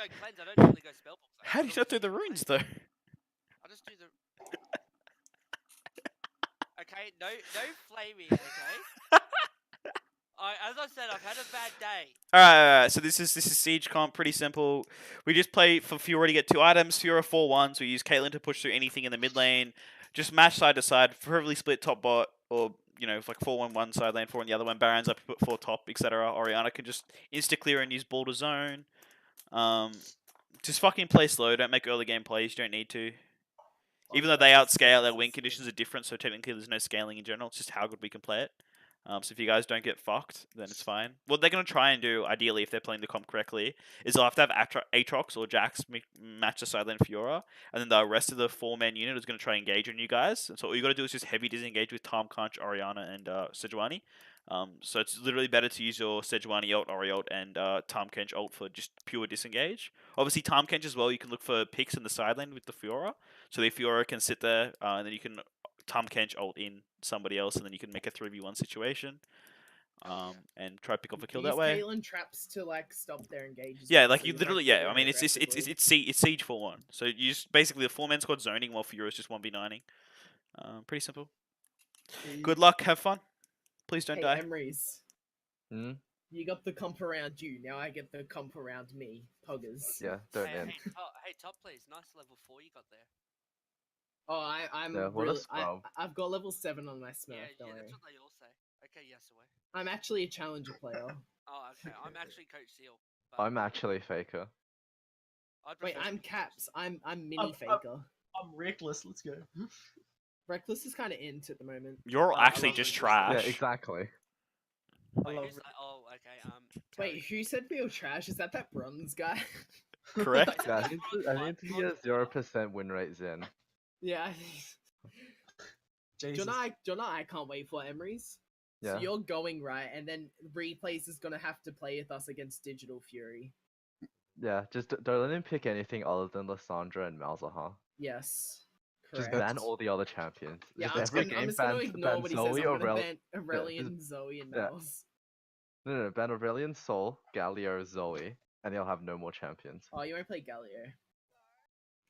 go cleanse. I don't normally go spellbooks. How do you not do the runes though? I just do the. Okay, no flaming. Okay. As I said, I've had a bad day. Alright, so this is Siege Comp, pretty simple. We just play for Fiora to get 2 items, Fiora 4-1, so we use Caitlyn to push through anything in the mid lane. Just mash side to side, preferably split top bot, or, you know, like 4-1 one side lane, 4 on the other one, Baron's up, put 4 top, etc. Orianna can just insta-clear and use ball to zone. Just fucking play slow, don't make early game plays, you don't need to. Even though they outscale, their win conditions are different, so technically there's no scaling in general, it's just how good we can play it. So if you guys don't get fucked, then it's fine. What they're going to try and do, ideally, if they're playing the comp correctly, is they'll have to have Aatrox or Jax match the side lane Fiora, and then the rest of the 4-man unit is going to try and engage on you guys. And so all you got to do is just heavy disengage with Tahm, Conch, Orianna, and Sejuani. So it's literally better to use your Sejuani ult, Ori ult, and Tahm Kench ult for just pure disengage. Obviously, Tahm Kench as well, you can look for picks in the side lane with the Fiora. So the Fiora can sit there, and then you can Tahm Kench ult in somebody else, and then you can make a 3v1 situation. And try to pick off a kill that way. Caitlyn traps to like stop their engages. Yeah, like you literally, yeah. I mean, it's Siege 4-1. So you just basically a 4-man squad zoning while Fiora's just 1v9ing. Pretty simple. Good luck, have fun. Please don't die. Emery's. You got the comp around you. Now I get the comp around me. Poggers. Yeah, don't Hey, end. hey, top please. Nice level 4 you got there. Oh, I'm Yeah, what a really, scrub. I've got level 7 on my Smurf. Yeah, Don't worry. that's what they all say. Okay, yes, away. I'm actually a challenger player. Oh, okay. I'm actually Coach Seal. I'm actually Faker. Wait, I'm Caps. I'm mini Faker. I'm reckless. Let's go. Reckless is kind of int at the moment. You're actually love just Reckless. trash. Yeah, exactly. Wait, love who's that? Oh, okay. Wait, who said we were trash? Is that bronze guy? Correct? Yeah, I need to be a 0% win rate Zen. Yeah. Jesus. John, I can't wait for Emery's. Yeah. So you're going right, and then Replays is gonna have to play with us against Digital Fury. Yeah, just don't let him pick anything other than Lissandra and Malzahar. Yes. Just Correct. ban all the other champions. Yeah, Just I'm every game just gonna ban, ignore ban what he says. Zoe I'm or gonna Rel. ban Aurelion, Zoe, and yeah. Mels. No, ban Aurelion, Sol, Galio, Zoe, and they'll have no more champions. Oh, you want to play Galio?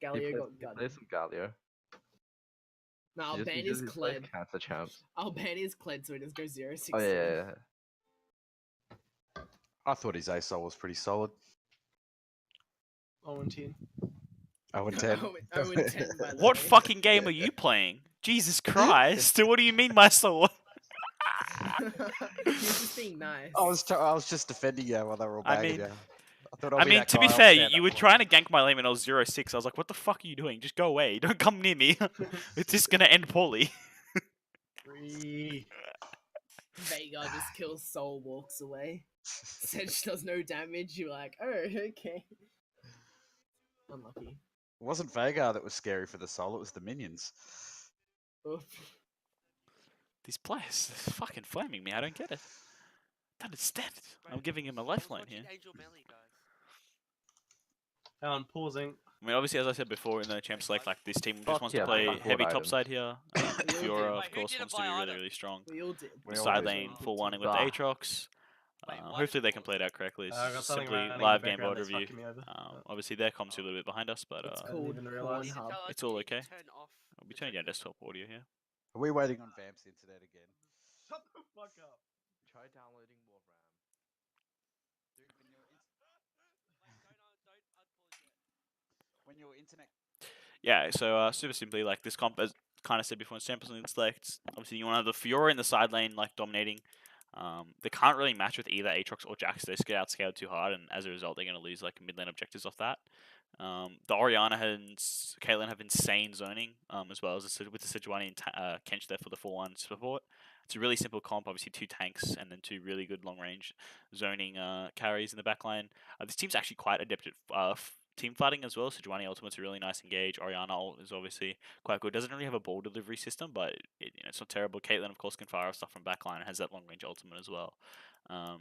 He Galio plays, got play gutted. some Galio. No, I'll He ban just his plays Kled. cancer champs. I'll ban his Kled so he doesn't go 0-16. Oh yeah. I thought his ASOL was pretty solid. 0-10. 0-10. 0-10, by the What way. fucking game are you playing? Jesus Christ! What do you mean, my soul? He's just being nice. I was just defending you while they were all bagging you. I mean, to be fair, you were trying to gank my lane when I was 0-6. I was like, what the fuck are you doing? Just go away. Don't come near me. It's just gonna end poorly. Free. Veigar just kills Soul, walks away. Sedge does no damage. You're like, oh, okay. Unlucky. It wasn't Vagar that was scary for the soul, it was the minions. Oof. These players, they're fucking flaming me. I don't get it. Don't understand it. I'm giving him a lifeline here. Angel Melee, guys. And pausing. I mean, obviously, as I said before in the champ select, like this team just Fuck wants yeah, to play fuck heavy board top items. side here. Fiora, Wait, of who course, didn't wants to buy be really, item? really strong. We all did. We The all side did. lane, full one with the Ah. Aatrox. Wait, what? Hopefully they can play it out correctly. It's I got something simply running in live the game board background that's review. fucking me over. Obviously their comms are a little bit behind us, but It's I called didn't even realise. Pornhub. It's all okay. Turn off. I'll be turning down desktop audio here. Are we waiting on Vamp's internet again? Shut the fuck up. Try downloading more RAM. When your internet... Yeah, so super simply, like this comp, as kind of said before in sample select, obviously you want to have the Fiora in the side lane, like dominating. They can't really match with either Aatrox or Jax. They just get outscaled too hard, and as a result, they're going to lose like mid lane objectives off that. The Orianna and Caitlyn have insane zoning, as well as with the Sejuani and Kench there for the 4-1 support. It's a really simple comp, obviously 2 tanks and then 2 really good long range zoning carries in the backline. This team's actually quite adept at team fighting as well. Sejuani ultimate's a really nice engage. Orianna ult is obviously quite good. Doesn't really have a ball delivery system, but it's not terrible. Caitlyn, of course, can fire off stuff from backline and has that long range ultimate as well.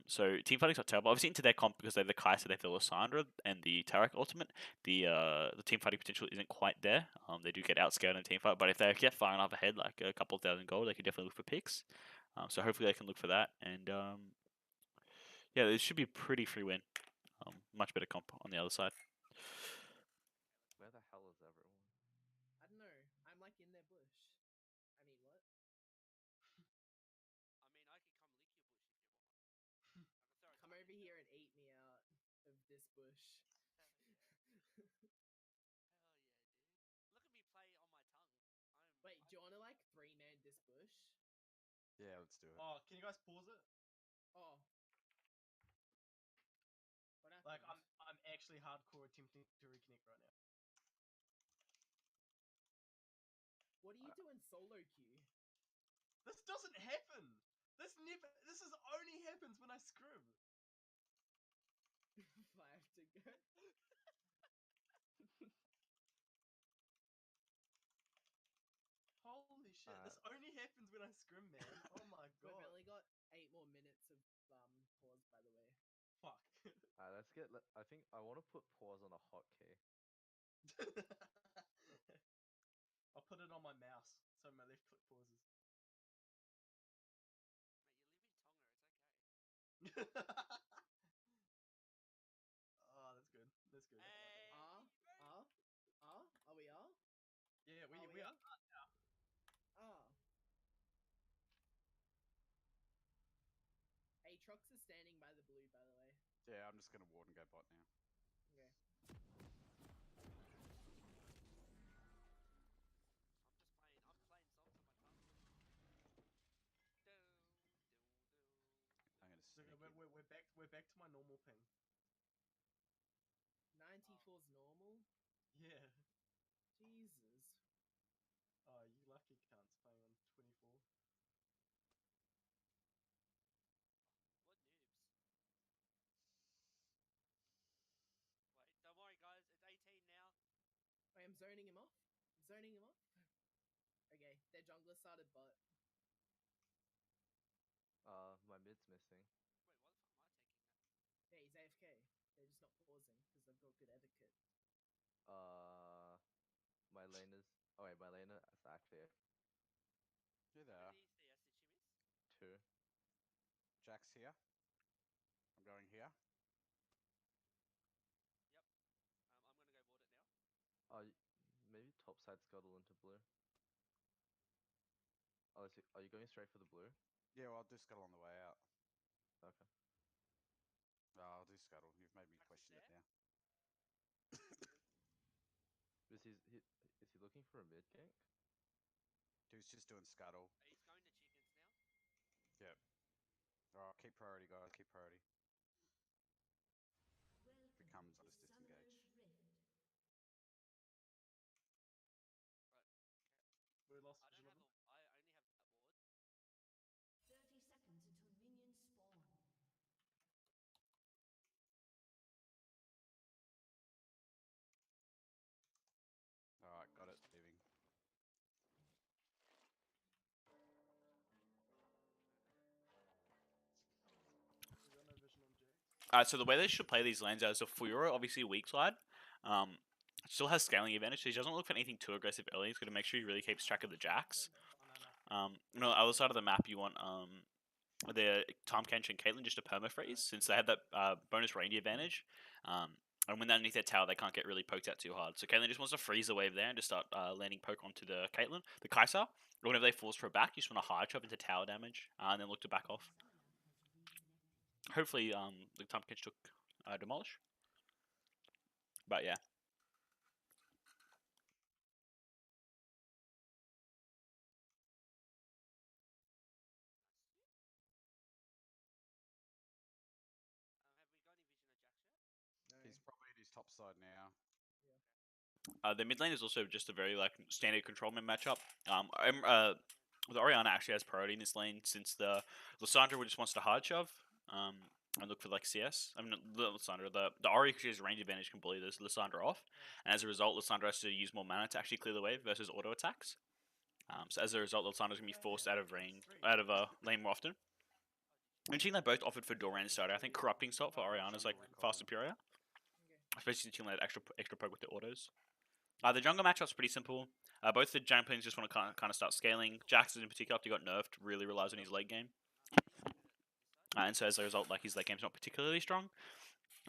So team fighting's not terrible. Obviously into their comp, because they have the Kai'Sa, they have the Lissandra and the Tarak ultimate, the team fighting potential isn't quite there. They do get outscaled in a team fight, but if they get far enough ahead, like a couple of thousand gold, they can definitely look for picks. So hopefully they can look for that. And yeah, this should be a pretty free win. Much better comp on the other side. Hell yeah, dude. Look at me play on my tongue. Wait, do you want to like 3-man this bush? Yeah, let's do it. Oh, can you guys pause it? Oh. What happened? Like, I'm actually hardcore attempting to reconnect right now. What are you doing solo queue? This doesn't happen. This only happens when I scrim. 5 to go. Holy shit! This only happens when I scrim, man. Oh my We've god. only got 8 more minutes of pause, by the way. Fuck. Let's get. I think I want to put pause on a hotkey. I'll put it on my mouse so my left click pauses. Mate, you live in Tonga. It's okay. Oh, that's good. That's good. I like that. Are we all? Yeah, we we are. Ah. Aatrox is standing by the blue, by the way. Yeah, I'm just gonna ward and go bot now. Okay. I'm playing songs on my tongue. I'm gonna So sneak in. we're back to my normal ping. 94's normal? Yeah. Jesus. Oh, you lucky cunts playing on 24. What noobs? Wait, don't worry, guys. It's 18 now. Wait, I'm zoning him off? Zoning him off? Okay, their jungler started bot. My mid's missing. Wait, why the fuck am I taking that? Yeah, he's AFK. They're just not pausing because they've got good etiquette. My lane is. Oh wait, my lane is actually Here they How are. many CS did she miss? 2. Jack's here. I'm going here. Yep. I'm gonna go board it now. Maybe topside scuttle into blue. Oh, are you going straight for the blue? Yeah, well, I'll do scuttle on the way out. Okay. Oh, I'll do scuttle. You've made me Jax is question it there? now. Is he looking for a mid gank? Dude's just doing scuttle. He's going to chickens now. Yep. Alright, keep priority, guys. Keep priority. Welcome If it comes, I'll to just disengage. Summoner's Rift. Right. We lost I vision don't of have them. I only have that ward. 30 seconds until minions spawn. Alright, got it. Leaving. We got no vision on Jax. So the way they should play these lanes is a Fuyura, obviously weak side. Still has scaling advantage, so he doesn't look for anything too aggressive early. He's going to make sure he really keeps track of the Jacks. Oh, no. On the other side of the map, you want the Tom Kench and Caitlyn just to permafreeze, since they have that bonus range advantage. And when they're underneath their tower, they can't get really poked out too hard. So Caitlyn just wants to freeze the wave there and just start landing poke onto the Caitlyn, the Kai'Sa. Whenever they force for a back, you just want to hard chop into tower damage and then look to back off. Summoner has reconnected. Hopefully, the Tom Kench took demolish. But yeah. Nice. Have we got any vision of Jax yet? No. He's probably at his top side now. The mid lane is also just a very standard control man matchup. The Orianna actually has priority in this lane since the Lissandra just wants to hard shove and look for CS. I mean, the Lissandra, the Ori actually has range advantage can bully this Lissandra off, and as a result, Lissandra has to use more mana to actually clear the wave versus auto attacks. So as a result, Lissandra's gonna be forced out of lane more often. Mentioning they both offered for Doran starter, I think corrupting salt for Orianna is far superior, Okay. especially since you can let extra poke with the autos. The jungle matchup's pretty simple. Both the giant planes just want to kind of start scaling. Jackson in particular, after he got nerfed, really relies on his late game. This side? And so as a result, his late game's not particularly strong.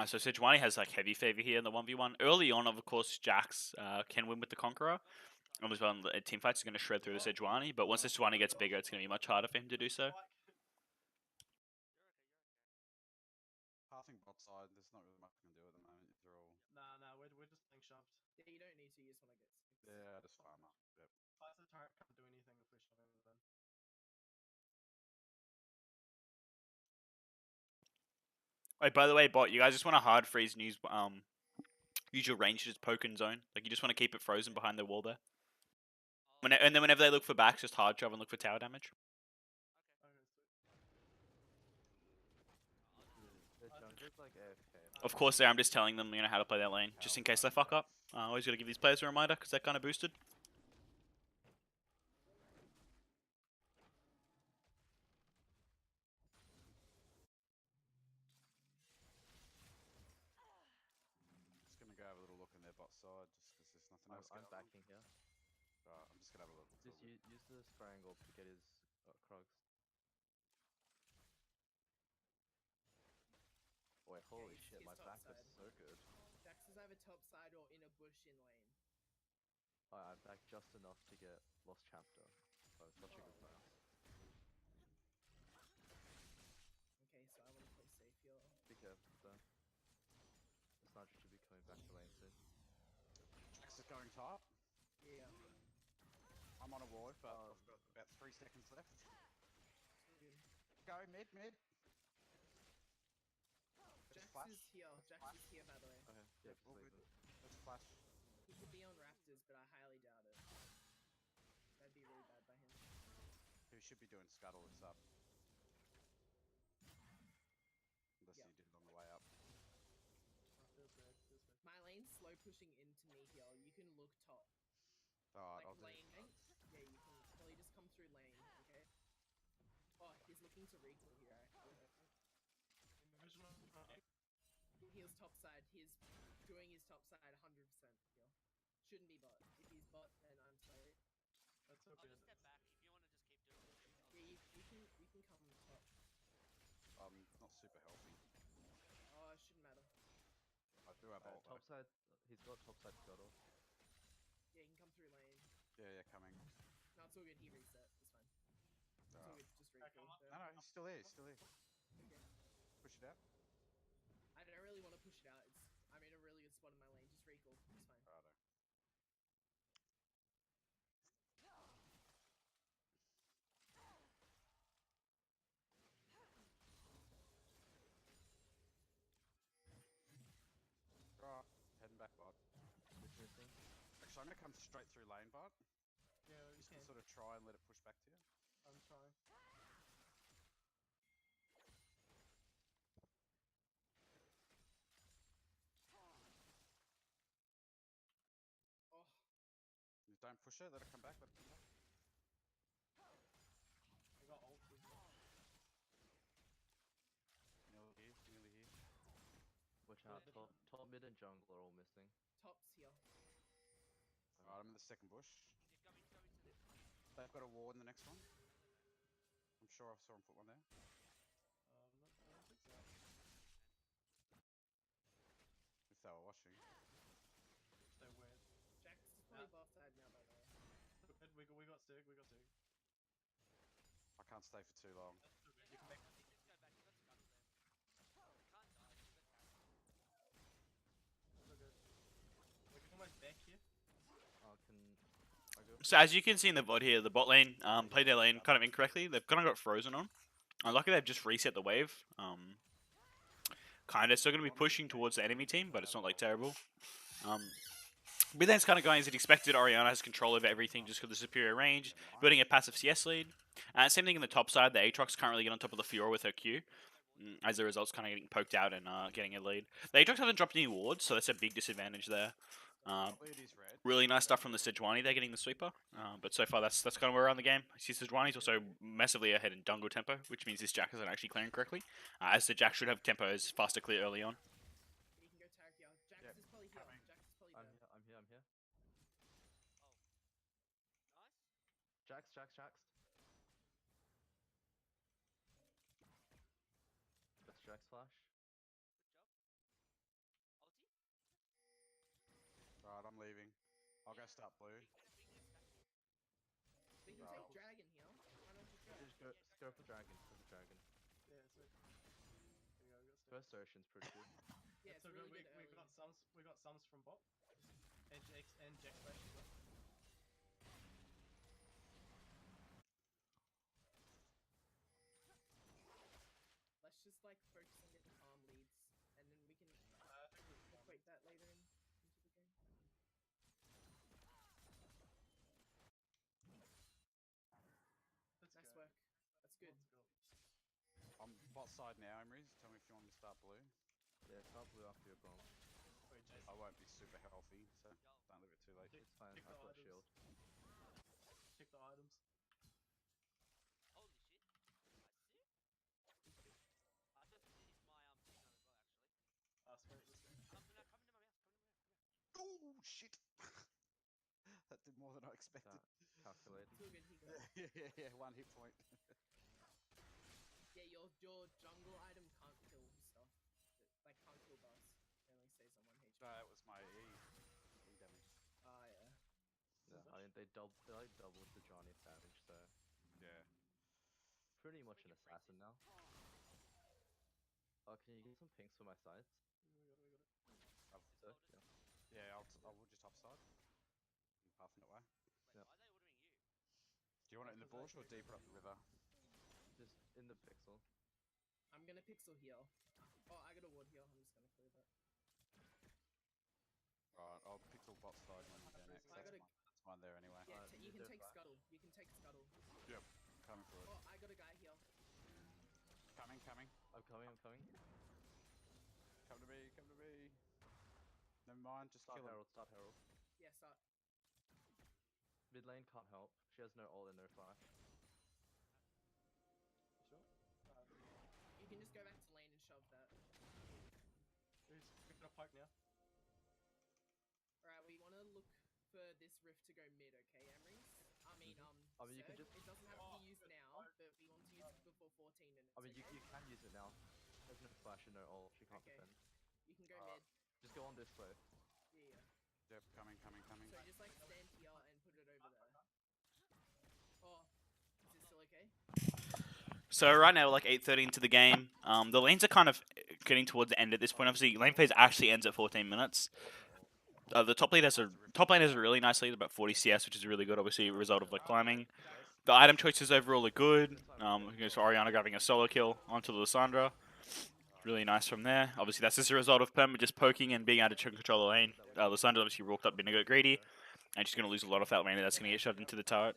So Sejuani has heavy favor here in the 1v1. Early on, of course, Jax can win with the Conqueror. Obviously, on the team fights, he's going to shred through the Sejuani, but once the Sejuani gets bigger, it's going to be much harder for him to do so. You're okay, you're okay. Halving bot side, there's not really much I can do at the moment. They're all. Nah, we're just playing shoved. Yeah, you don't need to use when I get 6. Yeah, just farm up. Yep. Fighter turret can't do anything if we're shoving them in. Wait, by the way, bot, you guys just want to hard freeze and use your range to just poke in zone. Like you just want to keep it frozen behind the wall there. And then whenever they look for backs, just hard shove and look for tower damage. Okay, sweet. The jungler's like AFK. Of course, there I'm just telling them how to play that lane, just in case they fuck up. Always got to give these players a reminder because they're kind of boosted. Just gonna go have a little look in their bot side, just because there's nothing else I'm going on. backing here. Right, I'm just gonna have a look. Just use the triangle to get his Krugs. Wait, holy he's- shit, he's my top backup side. is so good. Jax is either top side or in a bush in lane. I backed just enough to get Lost Chapter. So such a good plan. Okay, so I want to play safe here. Be careful though. The sniper should be coming back to lane soon. Jax is going top. Yeah. I'm on a ward, but Oh. I've got about 3 seconds left. So good. Go mid. Jax flash. is here. Jax is here, by the way. Okay, yeah, Yep, just all leave good. him. Let's flash. He could be on Raptors, but I highly doubt it. That'd be really bad by him. He should be doing scuttle. It's up. Unless Yep. you did it on the way up. Oh, feels weird. My lane's slow pushing into me here. You can look top. Alright, Like I'll do lane it. mate. Yeah, you can probably just come through lane, okay? Oh, he's looking to recall here, actually. Vision on He's top side. He's doing his top side 100% here. Shouldn't be bot. If he's bot, then I'm sorry. That's so I'll weird. just step back if you want to just keep doing it. Yeah, you can come top. I'm not super healthy. Oh, it shouldn't matter. I do have ult. Top side, he's got top side scuttle. Yeah, you can come through lane. Yeah, coming. No, it's all good. He reset. It's fine. It's all Alright. good. Just Okay, recall. come on. there. No, he's still here. Okay. Push it out. I don't really want to push it out. I'm in a really good spot in my lane. Just recall. It's fine. Righto. Right, heading back bot. Who's missing? Actually, I'm gonna come straight through lane bot. Yeah, you Just can. to sort of try and let it push back to you. I'm trying. Oh, You don't push it, let it come back, let it come back. I got ult. Nearly here. Watch out, Vision. top mid and jungle are all missing. top's here. Alright, I'm in the second bush. He's coming to me. They've got a ward in the next one. I'm sure I saw him put one there. I don't think so. If they were watching. So weird. Jax is probably bot side now, by the way. So weird. We got Stig. I can't stay for too long. That's so weird. You can make. Just go back. You got scuttle there. They can't die. You got tower. So good. We can almost back here. Can I go? So as you can see in the VOD here, the bot lane played their lane kind of incorrectly. They've kind of got frozen on. Luckily they've just reset the wave. Kind of still going to be pushing towards the enemy team, but it's not like terrible. Mid lane's kind of going as it expected. Orianna has control over everything just with the superior range, building a passive CS lead. Same thing in the top side. The Aatrox can't really get on top of the Fiora with her Q. As a result, it's kind of getting poked out and getting a lead. The Aatrox haven't dropped any wards, so that's a big disadvantage there. Lead is red. Really nice stuff from the Sejuani. They're getting the sweeper, but so far that's kind of where we're on the game. I see Sejuani's also massively ahead in jungle tempo, which means this Jack isn't actually clearing correctly, as the Jack should have tempos faster clear early on. You can go Tarek here. Jax Yep, is probably here. coming. Jax is probably I'm there. here. Nice. Jax. That's Jax flash. Good job. Ulti. Right, I'm leaving. I'll go start blue. We can Right. take dragon here. Why not just go? Just go for dragon. Go for dragon. Yeah, sweet. There you go. We got Stig. First Ocean's pretty good. Yeah, That's it's so really good. good We early. got sums. We got sums from bot. Jax and Jack Flash as well. Let's just like focus on getting farm leads, and then we can I think we've won. equate that later into the game. Let's Nice go. work. That's good. Let's go. I'm bot side now, Emery. Tell me if you want me to start blue. Yeah, start blue after your bomb. Wait, Jason. I won't be super healthy, so don't leave it too late. Check, It's fine. check I've the got items. shield. Check the items. Holy shit. I see. I just finished my signal as well, actually. Sweet, let's go. Come to my mouse. Come to my mouse. Oh shit! That did more than I expected. Calculated. It's all good. He got it. yeah, 1 hit point. Yeah, your jungle item can't kill stuff. Like can't kill buffs. It only stays on 1 HP. No, it was my E damage. Ah yeah. Yeah, I mean they like doubled the Johnny's damage, so Yeah. pretty much an assassin now. Oh, can you get some pinks for my sides? We got it. Sir? Yeah. Yeah, I will just upside. I'm passing it away. Wait, Yep. why are they ordering you? Do you want it in the bush or deeper up the river? Just in the pixel. I'm gonna pixel heal. Oh, I got a ward heal. I'm just gonna clear that. Alright, I'll pixel bot side when you're next. I gotta- That's mine there anyway. Yeah, you you did can take fine. scuttle. You can take scuttle. Yep, coming for it. Oh, I got a guy heal. Coming. I'm coming. Come to me. Never mind, just Start kill him. Herald, start Herald. Yeah, start. Mid lane can't help. She has no ult and no flash. You sure? You can just go back to lane and shove that. Who's gonna poke now? Alright, we want to look for this rift to go mid, okay, Emery? I mean, I mean, you can Surge. just- It doesn't have to be used now, but we want to use it before 14 minutes. I mean, okay? you can use it now. There's no flash and no ult. She can't Okay. defend. You can go Uh, mid. Just go on this way. Yeah. Yep, coming. So just like stand here and put it over there. Oh, is this still okay? So right now we're like 8:30 into the game. The lanes are kind of getting towards the end at this point. Obviously, lane phase actually ends at 14 minutes. The top lane has a really nice lead, about 40 CS, which is really good. Obviously, a result of like climbing. The item choices overall are good. Goes for Orianna grabbing a solo kill onto Lysandra. Really nice from there. Obviously, that's just a result of Perma just poking and being able to control the lane. Lysandra obviously walked up, being a bit greedy, and she's going to lose a lot of that lane. That's going to get shoved into the turret.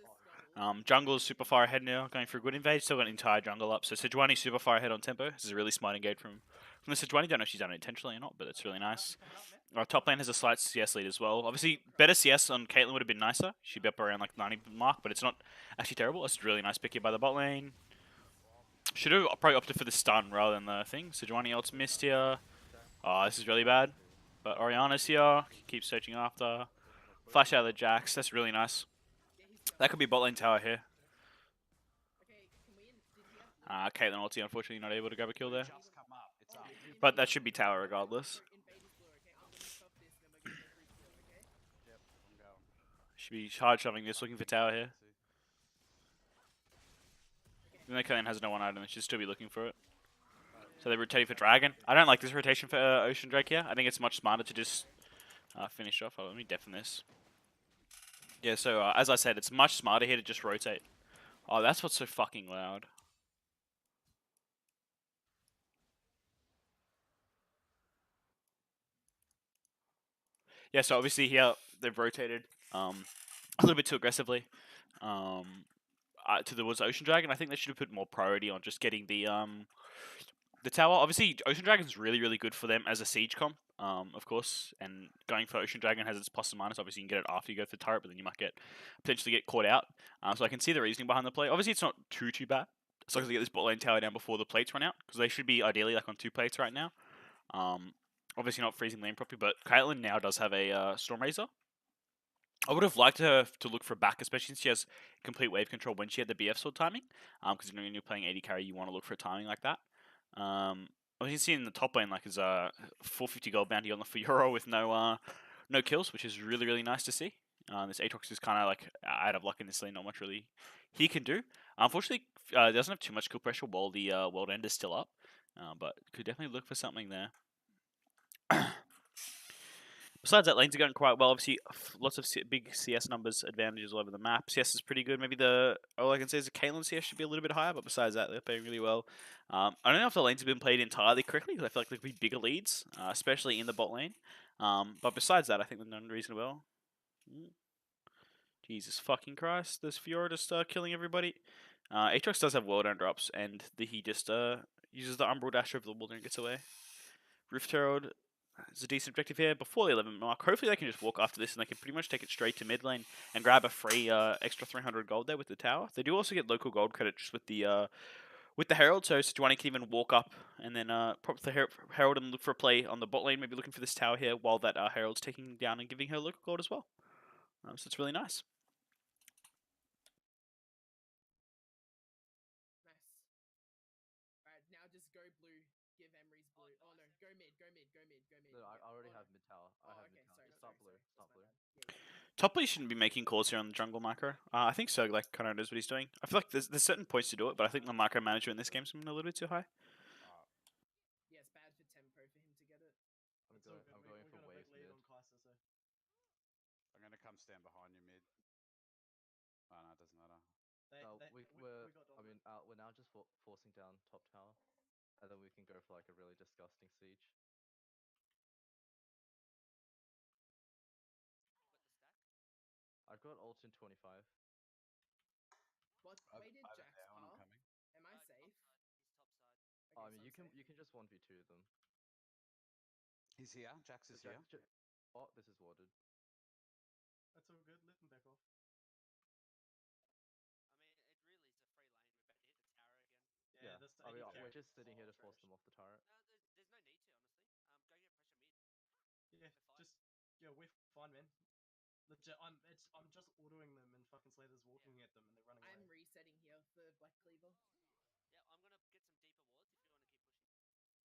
Jungle is super far ahead now, going for a good invade. Still got an entire jungle up. So Sejuani's super far ahead on tempo. This is a really smart engage from the Sejuani. Don't know if she's done it intentionally or not, but it's really nice. Our top lane has a slight CS lead as well. Obviously, better CS on Caitlyn would have been nicer. She'd be up around like 90 mark, but it's not actually terrible. It's a really nice pick here by the bot lane. Should have probably opted for the stun rather than the thing. Sejuani ult's missed here. Oh, this is really bad. But Orianna's here. Keeps searching after. Flash out of the Jax. That's really nice. That could be bot lane tower here. Okay, can we did he have Caitlyn ulti, unfortunately, not able to grab a kill there. Just come up. It's up. But that should be tower regardless. invade is blue, okay? I'm gonna stuff this, then we're gonna go free kill, okay? Yep, I'm going. Should be hard shoving this, looking for tower here. Even though Caitlyn has no one item, it should still be looking for it. So they're rotating for Dragon. I don't like this rotation for Ocean Drake here. I think it's much smarter to just finish off. Oh, let me deafen this. Yeah, so as I said, it's much smarter here to just rotate. Oh, that's what's so fucking loud. Yeah, so obviously here they've rotated a little bit too aggressively towards Ocean Dragon. I think they should have put more priority on just getting the tower. Obviously, Ocean Dragon's really good for them as a siege comp, of course. And going for Ocean Dragon has its plus and minus. Obviously, you can get it after you go for the turret, but then you might potentially get caught out. So I can see the reasoning behind the play. Obviously, it's not too bad. As long as they get this bot lane tower down before the plates run out, because they should be ideally like on 2 plates right now. Obviously not freezing lane properly, but Caitlyn now does have a Stormrazor. I would have liked her to look for back, especially since she has complete wave control when she had the BF sword timing. Because when you're playing AD carry, you want to look for a timing like that. As you can see in the top lane, like is a 450 gold bounty on the Fiora with no kills, which is really nice to see. This Aatrox is kind of like out of luck in this lane, not much really he can do. Unfortunately, doesn't have too much kill pressure while the world end is still up, but could definitely look for something there. Besides that, lanes are going quite well. Obviously, lots of big CS numbers advantages all over the map. CS is pretty good. Maybe all I can say is the Caitlyn CS should be a little bit higher, but besides that, they're playing really well. I don't know if the lanes have been played entirely correctly because I feel like there could be bigger leads, especially in the bot lane. But besides that, I think they're done reasonably well. Jesus fucking Christ! This Fiora just killing everybody. Aatrox does have world drops, and he just uses the Umbral Dash over the wall and gets away. Rift Herald is a decent objective here before the 11 mark. Hopefully they can just walk after this and they can pretty much take it straight to mid lane and grab a free extra 300 gold there with the tower. They do also get local gold credit just with the Herald, so Sejuani can even walk up and then prop the Herald and look for a play on the bot lane, maybe looking for this tower here while that Herald's taking down and giving her local gold as well. So it's really nice. Nice. Alright, now just go blue. Give Emery's blue. Oh no, go mid, go mid, go mid, go mid. No, I Yeah. already Oh, have no. mid tower. I Oh, have okay, mid tower. sorry, Just sorry, start blue. sorry. Start That's my blue. bad. Yeah. Top lane shouldn't be making calls here on the jungle micro. I think Sog kind of knows what he's doing. I feel like there's certain points to do it, but I think the micro management in this game's been a little bit too high. Yeah, it's bad for tempo for him to get it. I'm It's all going. good. I'm We, going we for got a big waves lead mid. on Kaiser, so. I'm gonna come stand behind you mid. Oh no, it doesn't matter. No, We we're. got I mean, we're now just forcing down top tower, and then we can go for like a really disgusting siege. I've got ult in 25. What? Where did Over Jax there when I'm pass? coming. Am I safe? He's top side. Okay, I mean, so I'm you safe. can just 1v2 them. He's here. Jax is here. Oh, this is warded. That's all good. Let them back off. I mean, it really is a free lane. We're about to hit the tower again. Yeah, this I mean, AD we're carry just sitting here to is force trash. them off the turret. There's no need to, honestly. Go get pressure mid. Yeah, just we're fine, man. Legit, I'm just autoing them, and fucking Slather's walking at them, and they're running I'm away. resetting here for Black Cleaver. Yeah, I'm gonna get some deeper wards if you want to keep pushing.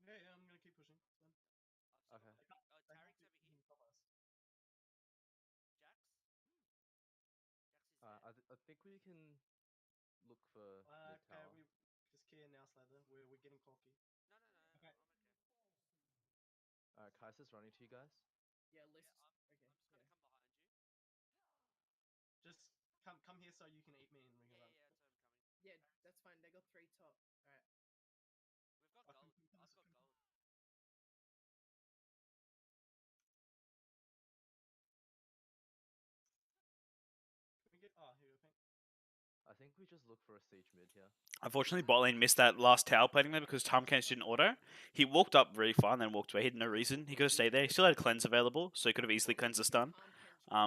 Yeah, I'm gonna keep pushing. It's fine. I've Okay. still got They Tarek's can't over beat here. him top us. Jax. Jax is there. I think we can look for mid Okay, tower. we just care now, Slather. We're getting cocky. No. Okay. I'm okay. Alright, Kaiser's running to you guys. Yeah, list. Yeah, I'm Okay, just yeah. gonna come behind you. Just come here so you can eat me and we can Yeah, run. that's where I'm coming. Yeah, that's fine. They got 3 top. Alright. We've got gold. I've got gold. Can we get? Oh, here we go, Pink. I think we just look for a siege mid here. Unfortunately, bot lane missed that last tower plating there because Tomkins didn't auto. He walked up very far and then walked away. He had no reason. He could have stayed there. He still had cleanse available, so he could have easily cleansed the stun.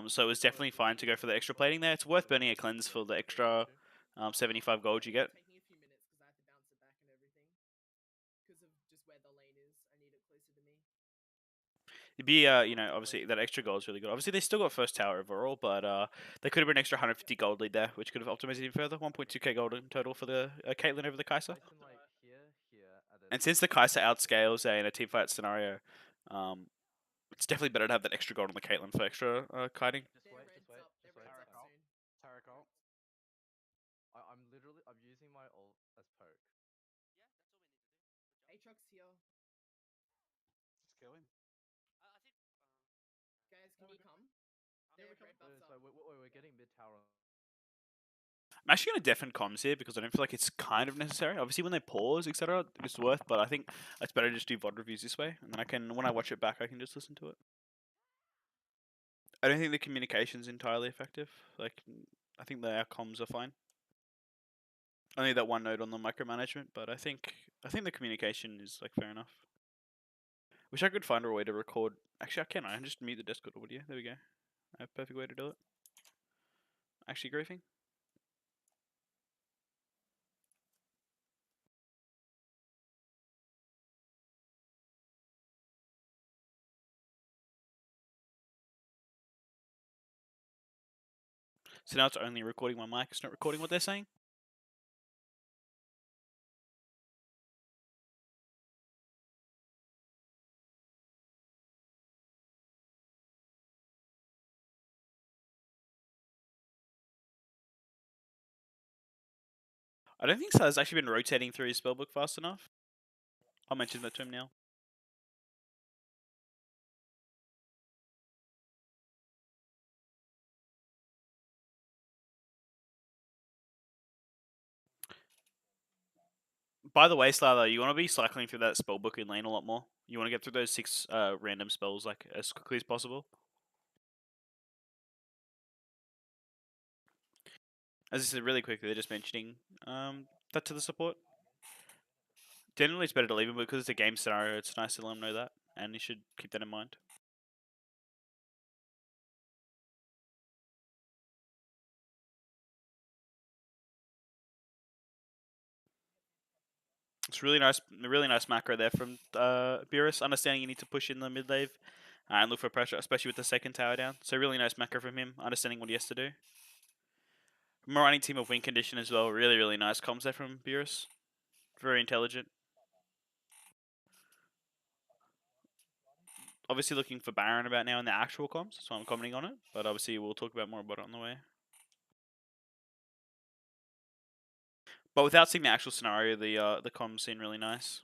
So it was definitely fine to go for the extra plating there. It's worth burning a cleanse for the extra 75 gold you get. Taking a few minutes because I have to bounce it back and everything. Because of just where the lane is. I need it closer to me. It'd be, obviously that extra gold is really good. Obviously, they still got first tower overall, but they could have been an extra 150 gold lead there, which could have optimized even further. 1.2k gold in total for the Caitlyn over the Kai'Sa. Place them like here, and then. And since the Kai'Sa outscales in a teamfight scenario, it's definitely better to have that extra gold on the Caitlyn for extra kiting. Just Their wait, red's just wait, up. Their just wait. red's Tarek up ult. soon. Tarek ult. I'm using my ult as poke. Yeah, that's all we need to do. Good job. Aatrox here. Just kill him. I think. Guys, Oh, can you we're come? Yeah, Their we're red coming. buff's So up. we're getting mid tower. I'm actually going to deafen comms here because I don't feel like it's kind of necessary. Obviously, when they pause, etc., it's worth, but I think it's better to just do VOD reviews this way, and then when I watch it back, I can just listen to it. I don't think the communication's entirely effective. Like, I think our comms are fine. Only that one note on the micromanagement, but I think the communication is like fair enough. Wish I could find a way to record. Actually, I can. I can just mute the Discord audio. There we go. I have a perfect way to do it. Actually, griefing. So now it's only recording my mic. It's not recording what they're saying. I don't think Sal's actually been rotating through his spellbook fast enough. I'll mention that to him now. By the way, Slather, you want to be cycling through that spell book in lane a lot more. You want to get through those 6 random spells like as quickly as possible. As I said, really quickly, they're just mentioning that to the support. Generally, it's better to leave him because it's a game scenario. It's nice to let them know that, and you should keep that in mind. It's really nice macro there from Beerus. Understanding you need to push in the mid lane and look for pressure, especially with the second tower down. So really nice macro from him, understanding what he has to do. Running team of win condition as well. Really nice comms there from Beerus. Very intelligent. Obviously looking for Baron about now in the actual comms, so I'm commenting on it. But obviously we'll talk about more about it on the way. But without seeing the actual scenario, the comms seem really nice.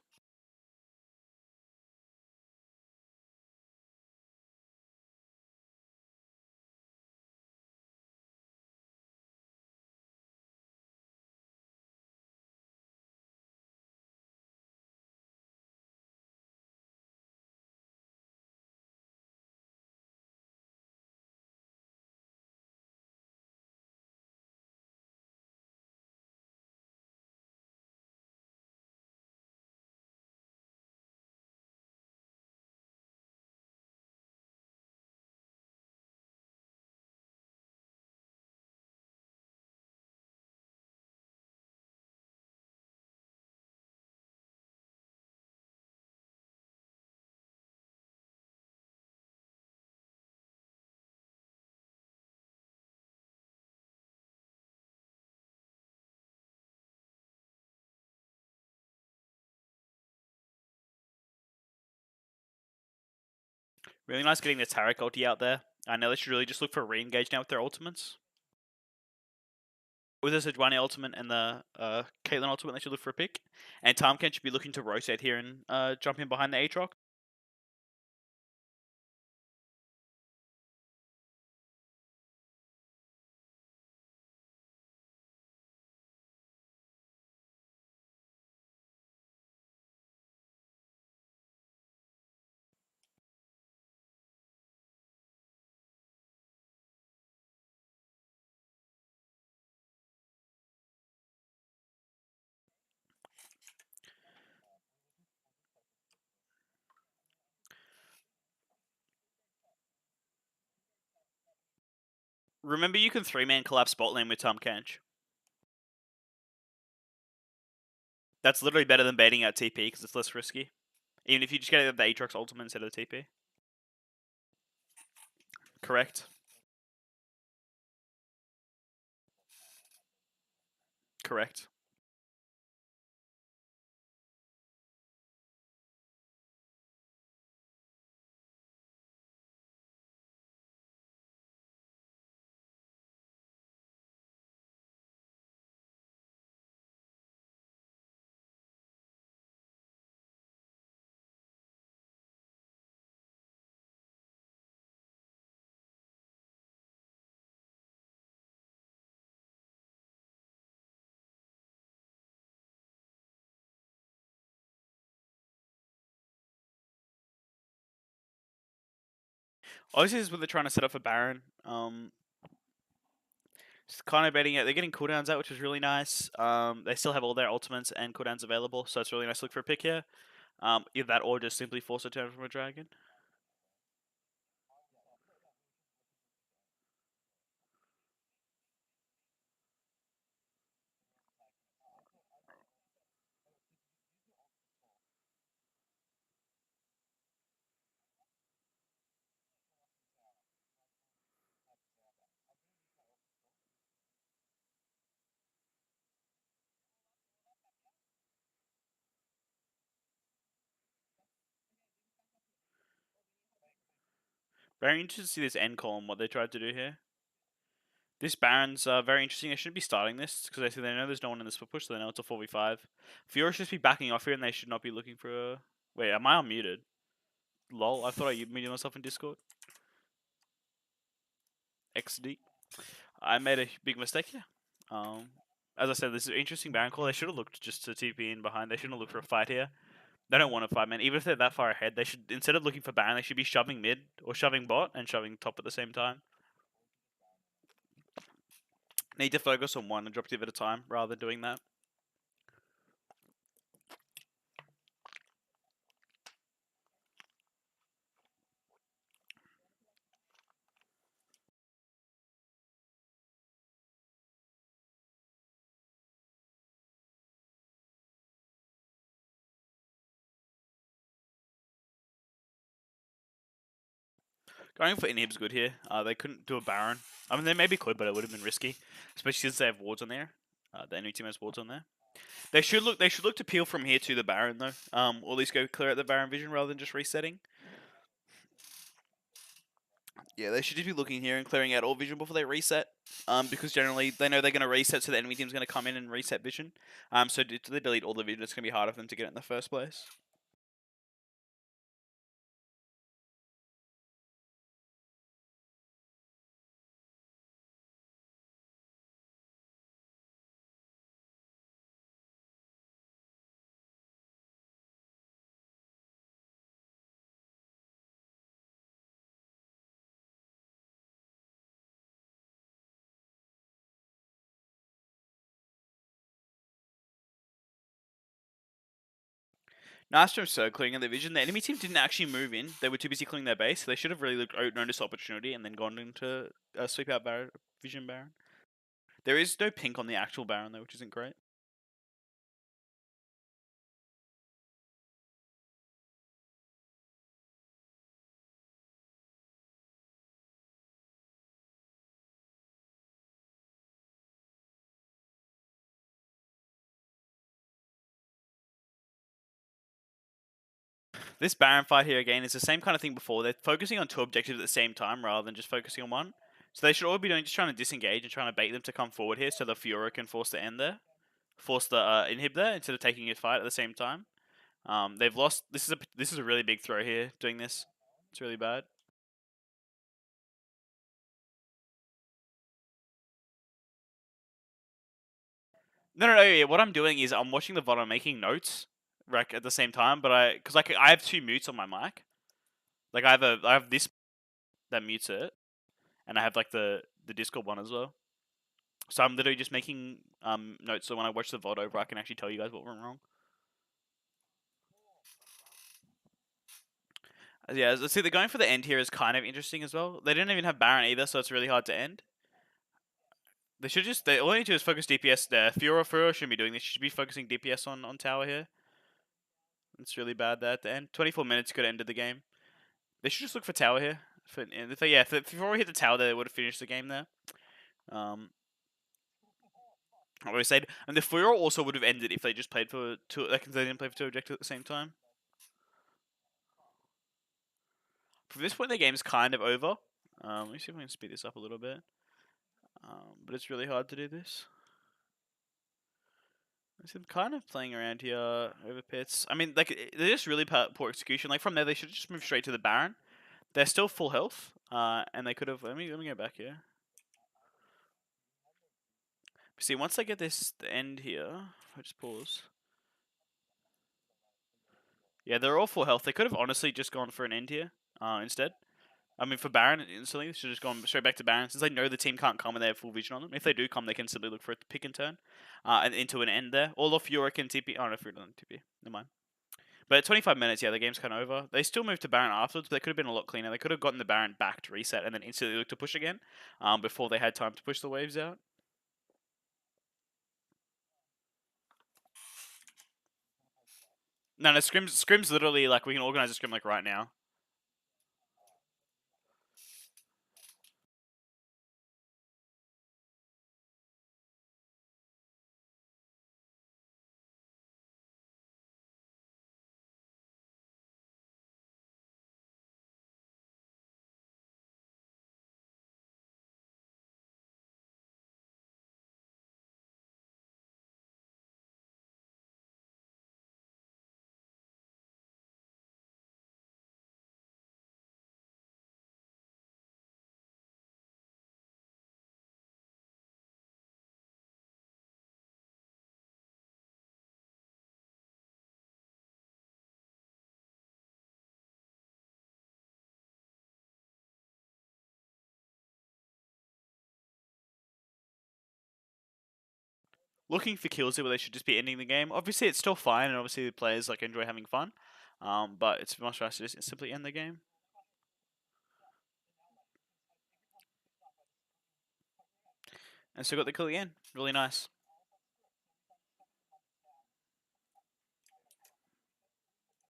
Really nice getting the Tarek ulti out there. I know they should really just look for re-engage now with their ultimates. With the Sejuani ultimate and the Caitlyn ultimate, they should look for a pick. And Tarmken should be looking to rotate here and jump in behind the Aatrox. Remember, you can 3-man collapse bot lane with Tarmkench. That's literally better than baiting out TP because it's less risky. Even if you just get the Aatrox ultimate instead of the TP. Correct. Correct. Obviously, this is what they're trying to set up for Baron. Just kind of betting it. They're getting cooldowns out, which is really nice. They still have all their ultimates and cooldowns available, so it's really nice to look for a pick here. Either that or just simply force a turn from a dragon. Very interested to see this end column, what they tried to do here. This Baron's very interesting. They shouldn't be starting this because they know there's no one in this for push, so they know it's a 4v5. Fiora should just be backing off here and they should not be looking for a... Wait, am I unmuted? Lol, I thought I muted myself in Discord. XD. I made a big mistake here. as I said, this is an interesting Baron call. They should have looked just to TP in behind. They shouldn't have looked for a fight here. They don't want a fight, man. Even if they're that far ahead, they should, instead of looking for Baron, they should be shoving mid or shoving bot and shoving top at the same time. Need to focus on one objective at a time rather than doing that. Going for inhib's good here. They couldn't do a Baron. I mean, they maybe could, but it would have been risky, especially since they have wards on there. The enemy team has wards on there. They should look. They should look to peel from here to the Baron though. Or at least go clear out the Baron vision rather than just resetting. Yeah, they should just be looking here and clearing out all vision before they reset. Because generally they know they're going to reset, so the enemy team's going to come in and reset vision. So if they delete all the vision, it's going to be harder for them to get it in the first place. Nice from circling in the vision. The enemy team didn't actually move in. They were too busy clearing their base. So they should have really noticed opportunity and then gone into sweep out vision Baron. There is no pink on the actual Baron though, which isn't great. This Baron fight here again is the same kind of thing before. They're focusing on two objectives at the same time rather than just focusing on one. So they should all be doing just trying to disengage and trying to bait them to come forward here so the Fiora can force the end there. Force the inhib there instead of taking his fight at the same time. They've lost. This is a really big throw here doing this. It's really bad. No. Yeah, what I'm doing is I'm watching the VOD. I'm making notes, right, at the same time. But because I have two mutes on my mic. Like I have this that mutes it, and I have like the Discord one as well. So I'm literally just making notes so when I watch the VOD over, I can actually tell you guys what went wrong. Yeah, let's see. The going for the end here is kind of interesting as well. They didn't even have Baron either, so it's really hard to end. They should just. All they need to do is focus DPS there. Fiora shouldn't be doing this. She should be focusing DPS on tower here. It's really bad there at the end. 24 minutes could have ended the game. They should just look for tower here. If Fiora hit the tower there, they would have finished the game there. Like I said, and the Fiora also would have ended if they just played for two. Like they didn't play for two objectives at the same time. From this point, the game's kind of over. Let me see if I can speed this up a little bit. But it's really hard to do this. I'm kind of playing around here over pits. I mean, like they're just really poor execution. Like from there, they should just move straight to the Baron. They're still full health, and they could have. Let me go back here. See, once they get this the end here, if I just pause. Yeah, they're all full health. They could have honestly just gone for an end here instead. I mean, for Baron, instantly, they should have just gone straight back to Baron, since they know the team can't come and they have full vision on them. If they do come, they can simply look for a pick and turn and into an end there. Or Fiora can TP. Oh, no, Fiora doesn't TP. Never mind. But at 25 minutes, yeah, the game's kind of over. They still moved to Baron afterwards, but they could have been a lot cleaner. They could have gotten the Baron back to reset and then instantly look to push again before they had time to push the waves out. No, Scrim's literally, like, we can organize a Scrim, like, right now. looking for kills here where they should just be ending the game. Obviously, it's still fine, and obviously the players like enjoy having fun. But it's much nicer to just simply end the game. And so got the kill again. Really nice.